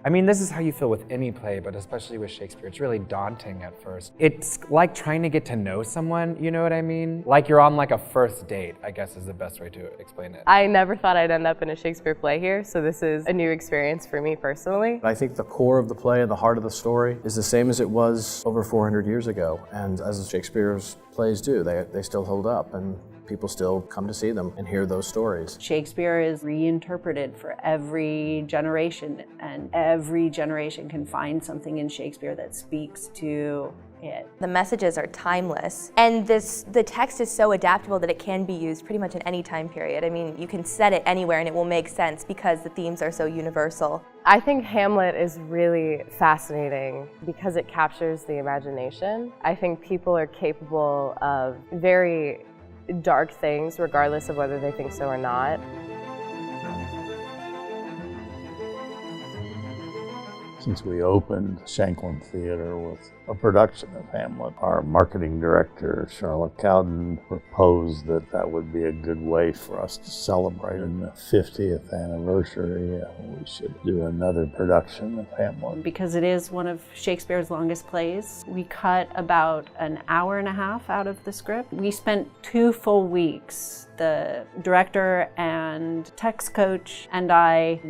I mean, this is how you feel with any play, but especially with Shakespeare. It's really daunting at first. It's like trying to get to know someone, you know what I mean? Like you're on like a first date, I guess is the best way to explain it. I never thought I'd end up in a Shakespeare play here, so this is a new experience for me personally. I think the core of the play, the heart of the story, is the same as it was over 400 years ago. And as Shakespeare's plays do, they still hold up, and people still come to see them and hear those stories. Shakespeare is reinterpreted for every generation, and every generation can find something in Shakespeare that speaks to it. The messages are timeless, and the text is so adaptable that it can be used pretty much in any time period. I mean, you can set it anywhere and it will make sense because the themes are so universal. I think Hamlet is really fascinating because it captures the imagination. I think people are capable of very dark things regardless of whether they think so or not. Since we opened Shanklin Theater with a production of Hamlet, our marketing director, Charlotte Cowden, proposed that that would be a good way for us to celebrate in the 50th anniversary. We should do another production of Hamlet. Because it is one of Shakespeare's longest plays, we cut about an hour and a half out of the script. We spent 2 full weeks. The director and text coach and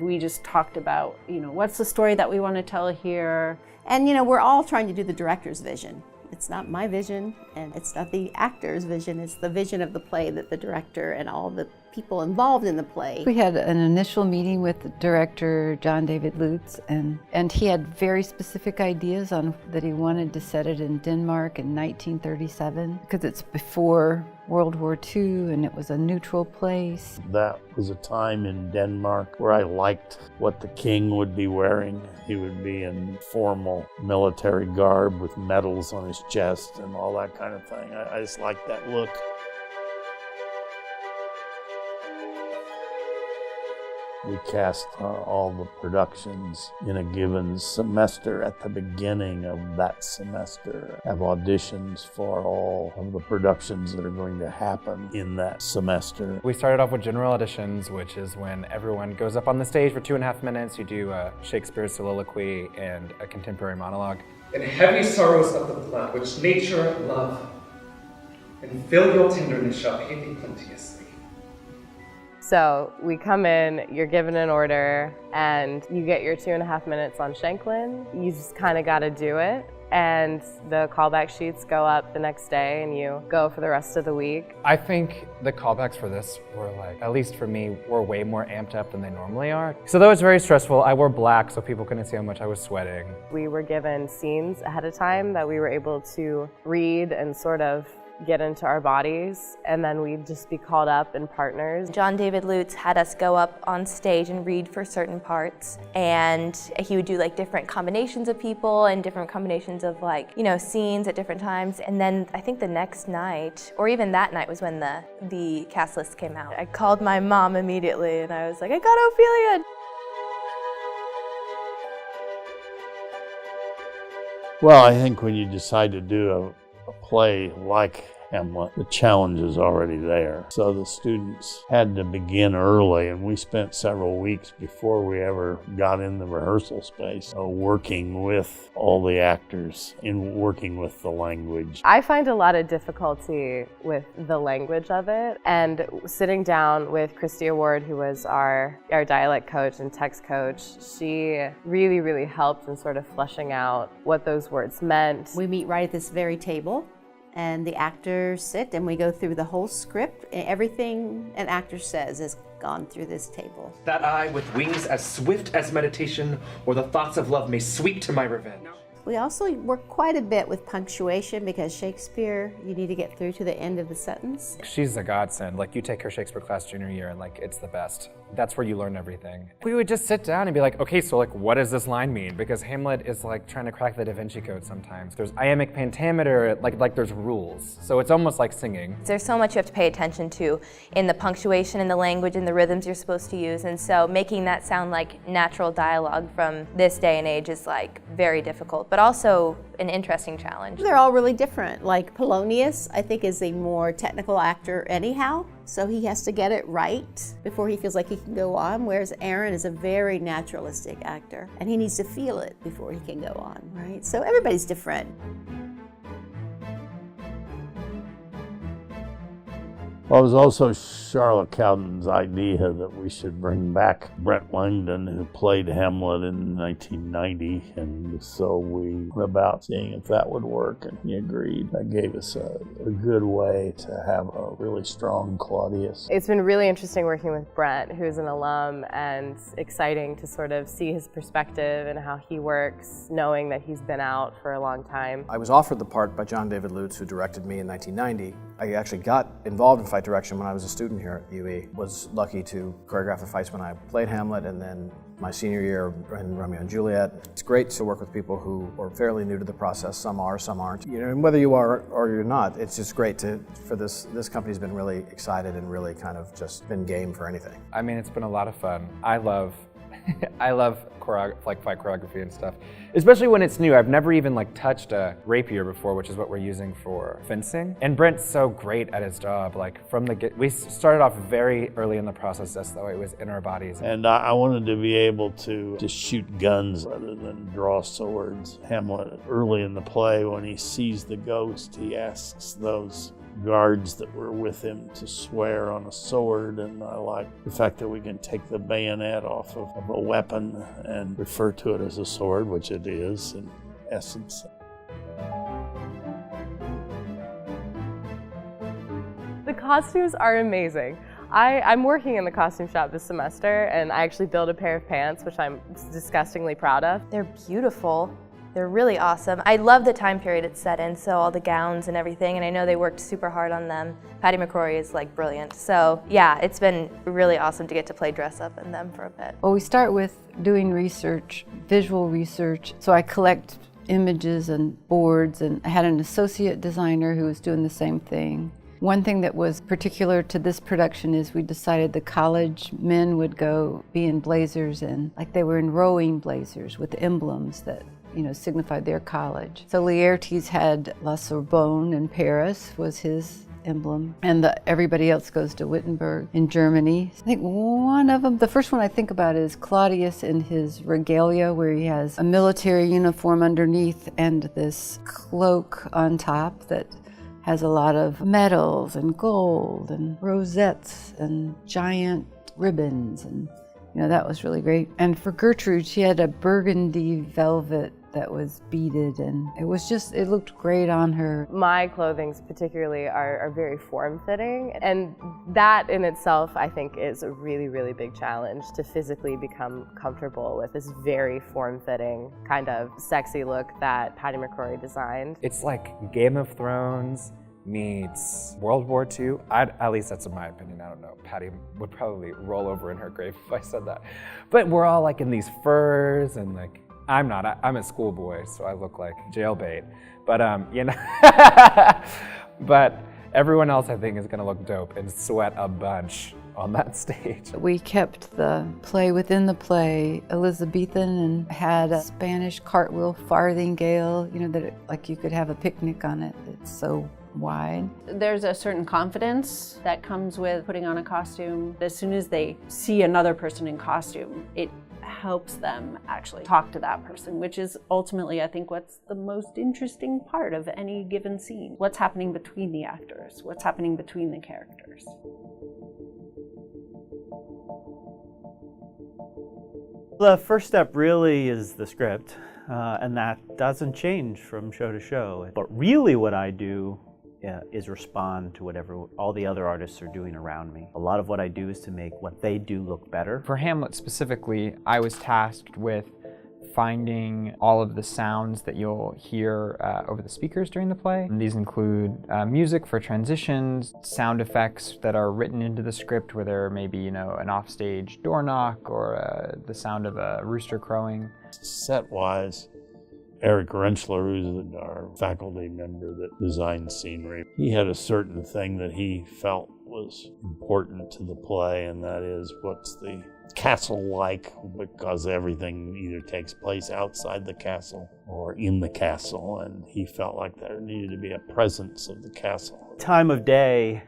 we just talked about, what's the story that we want to tell here. And we're all trying to do the director's vision. It's not my vision, and it's not the actor's vision. It's the vision of the play that the director and all the people involved in the play. We had an initial meeting with the director, John David Lutz, and he had very specific ideas on that he wanted to set it in Denmark in 1937 because it's before World War II and it was a neutral place. That was a time in Denmark where I liked what the king would be wearing. He would be in formal military garb with medals on his chest and all that kind of thing. I just liked that look. We cast all the productions in a given semester at the beginning of that semester, have auditions for all of the productions that are going to happen in that semester. We started off with general auditions, which is when everyone goes up on the stage for 2.5 minutes. You do Shakespeare's soliloquy and a contemporary monologue. In heavy sorrows of the blood, which nature love, and fill your tenderness shall pay thee plenteously. So we come in, you're given an order, and you get your 2.5 minutes on Shanklin. You just kind of got to do it. And the callback sheets go up the next day and you go for the rest of the week. I think the callbacks for this were at least for me, were way more amped up than they normally are. So that was very stressful. I wore black so people couldn't see how much I was sweating. We were given scenes ahead of time that we were able to read and sort of get into our bodies, and then we'd just be called up in partners. John David Lutz had us go up on stage and read for certain parts, and he would do different combinations of people and different combinations of scenes at different times. And then I think the next night, or even that night, was when the cast list came out. I called my mom immediately and I was like, I got Ophelia! Well, I think when you decide to do a play like Hamlet, the challenge is already there. So the students had to begin early, and we spent several weeks before we ever got in the rehearsal space working with all the actors and working with the language. I find a lot of difficulty with the language of it, and sitting down with Christy Ward, who was our dialect coach and text coach, she really, really helped in sort of fleshing out what those words meant. We meet right at this very table, and the actors sit and we go through the whole script. Everything an actor says is gone through this table. That I, with wings as swift as meditation, or the thoughts of love may sweep to my revenge. We also work quite a bit with punctuation because Shakespeare, you need to get through to the end of the sentence. She's a godsend. You take her Shakespeare class junior year and it's the best. That's where you learn everything. We would just sit down and be like, okay, so what does this line mean? Because Hamlet is trying to crack the Da Vinci Code sometimes. There's iambic pentameter, there's rules. So it's almost like singing. There's so much you have to pay attention to in the punctuation and the language and the rhythms you're supposed to use, and so making that sound like natural dialogue from this day and age is very difficult. But but also an interesting challenge. They're all really different. Like Polonius, I think, is a more technical actor anyhow, so he has to get it right before he feels like he can go on, whereas Aaron is a very naturalistic actor, and he needs to feel it before he can go on, right? So everybody's different. Well, it was also Charlotte Cowden's idea that we should bring back Brent Langdon, who played Hamlet in 1990, and so we went about seeing if that would work, and he agreed. That gave us a good way to have a really strong Claudius. It's been really interesting working with Brent, who's an alum, and exciting to sort of see his perspective and how he works, knowing that he's been out for a long time. I was offered the part by John David Lutz, who directed me in 1990. I actually got involved in fight direction when I was a student here at UE. Was lucky to choreograph the fights when I played Hamlet, and then my senior year in Romeo and Juliet. It's great to work with people who are fairly new to the process. Some are, some aren't. You know, and whether you are or you're not, it's just great for this company's been really excited and really kind of just been game for anything. I mean, it's been a lot of fun. I love fight choreography and stuff, especially when it's new. I've never even touched a rapier before, which is what we're using for fencing. And Brent's so great at his job. We started off very early in the process as though it was in our bodies. And I wanted to be able to shoot guns rather than draw swords. Hamlet, early in the play, when he sees the ghost, he asks those guards that were with him to swear on a sword, and I like the fact that we can take the bayonet off of a weapon and refer to it as a sword, which it is in essence. The costumes are amazing. I'm working in the costume shop this semester, and I actually built a pair of pants, which I'm disgustingly proud of. They're beautiful. They're really awesome. I love the time period it's set in, so all the gowns and everything, and I know they worked super hard on them. Patty McCrory is brilliant. So yeah, it's been really awesome to get to play dress up in them for a bit. Well, we start with doing research, visual research. So I collect images and boards, and I had an associate designer who was doing the same thing. One thing that was particular to this production is we decided the college men would go be in blazers, and they were in rowing blazers with emblems that signified their college. So Laertes had La Sorbonne in Paris was his emblem, and everybody else goes to Wittenberg in Germany. I think one of them, the first one I think about is Claudius in his regalia, where he has a military uniform underneath and this cloak on top that has a lot of medals and gold and rosettes and giant ribbons, and that was really great. And for Gertrude, she had a burgundy velvet that was beaded, and it looked great on her. My clothings particularly are very form-fitting, and that in itself I think is a really, really big challenge, to physically become comfortable with this very form-fitting kind of sexy look that Patty McCrory designed. It's like Game of Thrones meets World War II. At least that's in my opinion. I don't know. Patty would probably roll over in her grave if I said that. But we're all in these furs, and I'm not. I'm a schoolboy, so I look like jailbait. But but everyone else I think is gonna look dope and sweat a bunch on that stage. We kept the play within the play Elizabethan and had a Spanish cartwheel farthingale, that you could have a picnic on it. It's so wide. There's a certain confidence that comes with putting on a costume. As soon as they see another person in costume, it helps them actually talk to that person, which is ultimately, I think, what's the most interesting part of any given scene. What's happening between the actors? What's happening between the characters? The first step really is the script, and that doesn't change from show to show. But really what I do is respond to whatever all the other artists are doing around me. A lot of what I do is to make what they do look better. For Hamlet specifically, I was tasked with finding all of the sounds that you'll hear over the speakers during the play. And these include music for transitions, sound effects that are written into the script where there may be, an offstage door knock or the sound of a rooster crowing. Set-wise, Eric Rentschler, who's our faculty member that designed scenery, he had a certain thing that he felt was important to the play, and that is, what's the castle like, because everything either takes place outside the castle or in the castle, and he felt like there needed to be a presence of the castle. Time of day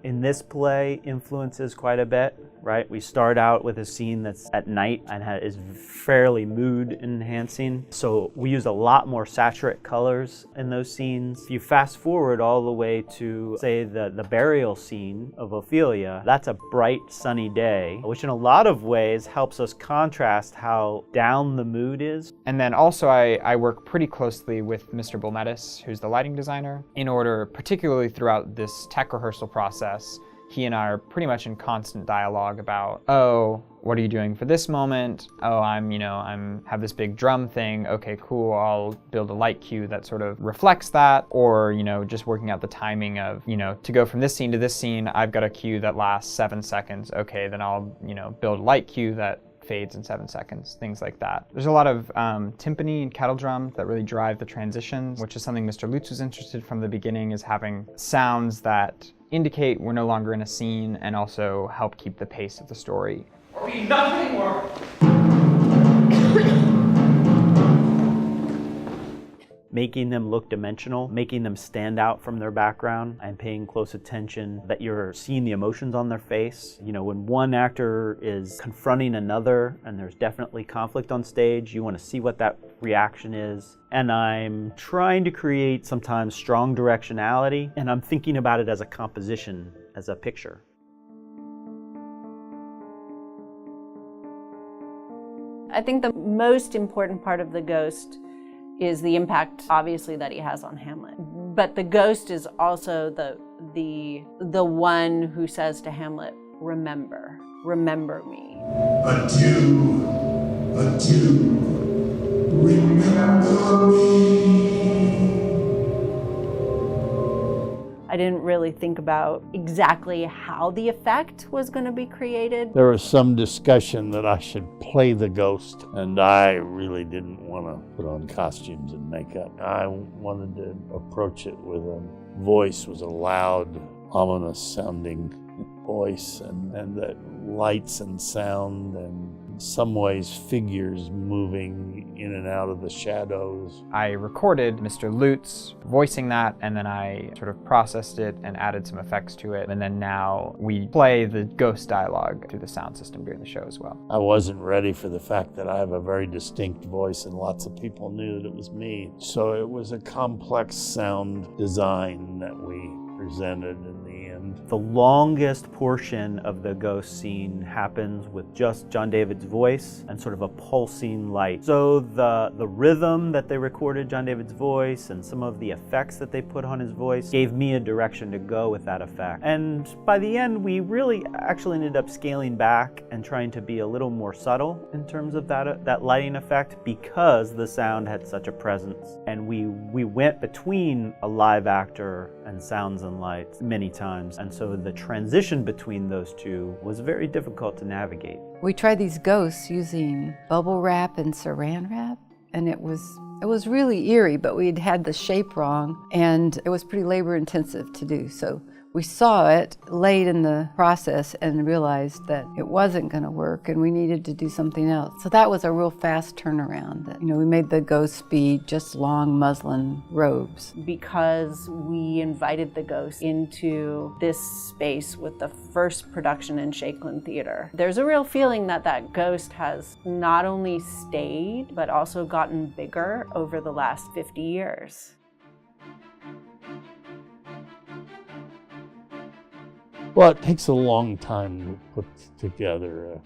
in this play influences quite a bit, right? We start out with a scene that's at night and is fairly mood enhancing. So we use a lot more saturate colors in those scenes. If you fast forward all the way to, say, the burial scene of Ophelia, that's a bright, sunny day, which in a lot of ways helps us contrast how down the mood is. And then also I work pretty closely with Mr. Bulmetis, who's the lighting designer, in order, particularly throughout this tech rehearsal process, he and I are pretty much in constant dialogue about, oh, what are you doing for this moment? Oh, I'm have this big drum thing. Okay, cool. I'll build a light cue that sort of reflects that. Or, just working out the timing of, to go from this scene to this scene, I've got a cue that lasts 7 seconds. Okay, then I'll, build a light cue that fades in 7 seconds, things like that. There's a lot of timpani and kettle drum that really drive the transitions, which is something Mr. Lutz was interested from the beginning, is having sounds that indicate we're no longer in a scene and also help keep the pace of the story. Or be nothing more. Making them look dimensional, making them stand out from their background, and paying close attention that you're seeing the emotions on their face. When one actor is confronting another and there's definitely conflict on stage, you want to see what that reaction is. And I'm trying to create sometimes strong directionality, and I'm thinking about it as a composition, as a picture. I think the most important part of the ghost is the impact, obviously, that he has on Hamlet. But the ghost is also the one who says to Hamlet, remember me. Adieu, remember me. I didn't really think about exactly how the effect was going to be created. There was some discussion that I should play the ghost, and I really didn't want to put on costumes and makeup. I wanted to approach it with a voice, was a loud, ominous sounding voice, and that lights and sound, and in some ways figures moving in and out of the shadows. I recorded Mr. Lutz voicing that, and then I sort of processed it and added some effects to it. And then now we play the ghost dialogue through the sound system during the show as well. I wasn't ready for the fact that I have a very distinct voice and lots of people knew that it was me. So it was a complex sound design that we presented in the end. The longest portion of the ghost scene happens with just John David's voice and sort of a pulsing light. So the rhythm that they recorded John David's voice and some of the effects that they put on his voice gave me a direction to go with that effect. And by the end, we really actually ended up scaling back and trying to be a little more subtle in terms of that lighting effect, because the sound had such a presence. And we went between a live actor and sounds and lights many times. And so the transition between those two was very difficult to navigate. We tried these ghosts using bubble wrap and saran wrap, and it was really eerie, but we'd had the shape wrong, and it was pretty labor intensive to do. So we saw it late in the process and realized that it wasn't going to work and we needed to do something else. So that was a real fast turnaround. That, we made the ghosts be just long muslin robes. Because we invited the ghost into this space with the first production in Shakeland Theater, there's a real feeling that that ghost has not only stayed, but also gotten bigger over the last 50 years. Well, it takes a long time to put together a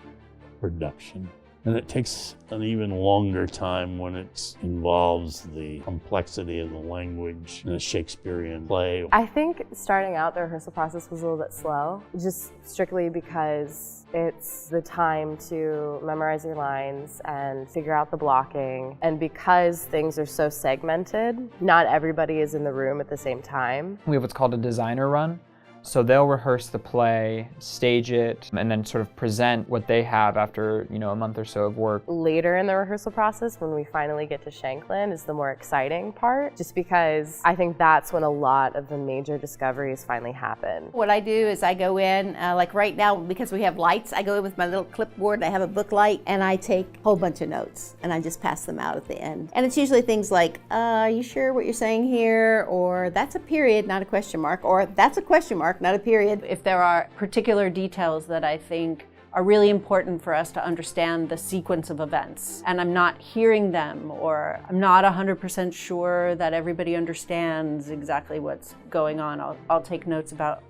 production. And it takes an even longer time when it involves the complexity of the language in a Shakespearean play. I think starting out the rehearsal process was a little bit slow, just strictly because it's the time to memorize your lines and figure out the blocking. And because things are so segmented, not everybody is in the room at the same time. We have what's called a designer run. So they'll rehearse the play, stage it, and then sort of present what they have after, a month or so of work. Later in the rehearsal process, when we finally get to Shanklin, is the more exciting part, just because I think that's when a lot of the major discoveries finally happen. What I do is I go in, like right now, because we have lights, I go in with my little clipboard, I have a book light, and I take a whole bunch of notes, and I just pass them out at the end. And it's usually things like, are you sure what you're saying here? Or that's a period, not a question mark. Or that's a question mark, not a period. If there are particular details that I think are really important for us to understand the sequence of events, and I'm not hearing them, or I'm not 100% sure that everybody understands exactly what's going on, I'll take notes about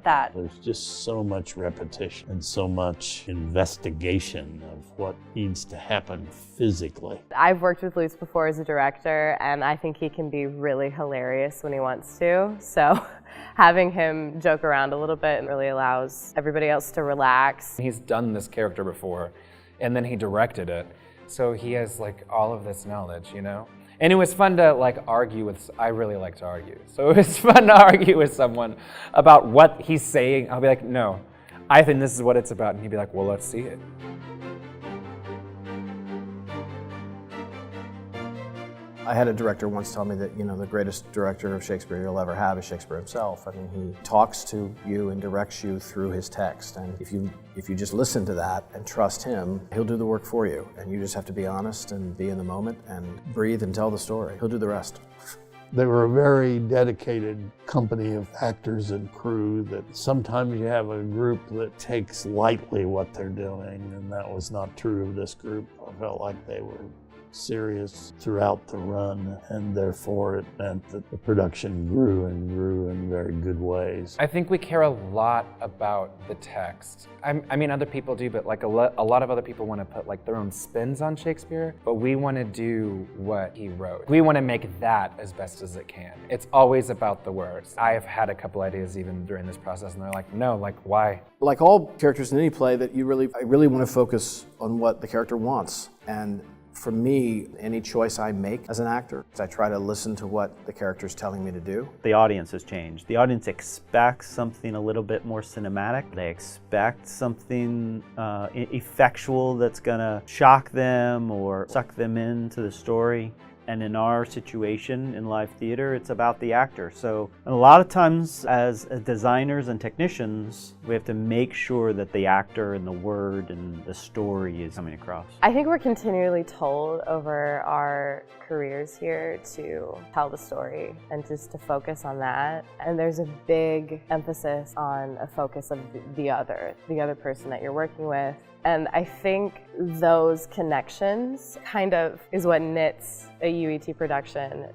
that. There's just so much repetition and so much investigation of what needs to happen physically. I've worked with Lutz before as a director, and I think he can be really hilarious when he wants to. So having him joke around a little bit really allows everybody else to relax. He's done this character before, and then he directed it. So he has like all of this knowledge, And it was fun to argue with, I really like to argue. So it was fun to argue with someone about what he's saying. I'll be like, no, I think this is what it's about. And he'd be like, well, let's see it. I had a director once tell me that, the greatest director of Shakespeare you'll ever have is Shakespeare himself. I mean, he talks to you and directs you through his text. And if you just listen to that and trust him, he'll do the work for you. And you just have to be honest and be in the moment and breathe and tell the story. He'll do the rest. They were a very dedicated company of actors and crew that sometimes you have a group that takes lightly what they're doing, and that was not true of this group. I felt like they were serious throughout the run, and therefore it meant that the production grew and grew in very good ways. I think we care a lot about the text. I mean, other people do, but a lot of other people want to put their own spins on Shakespeare, but we want to do what he wrote. We want to make that as best as it can. It's always about the words. I have had a couple ideas even during this process, and they're like, no, why? Like all characters in any play, I really want to focus on what the character wants. And for me, any choice I make as an actor, I try to listen to what the character's telling me to do. The audience has changed. The audience expects something a little bit more cinematic. They expect something effectual that's gonna shock them or suck them into the story. And in our situation in live theater, it's about the actor. So a lot of times as designers and technicians, we have to make sure that the actor and the word and the story is coming across. I think we're continually told over our careers here to tell the story and just to focus on that. And there's a big emphasis on a focus of the other person that you're working with. And I think those connections kind of is what knits a UET production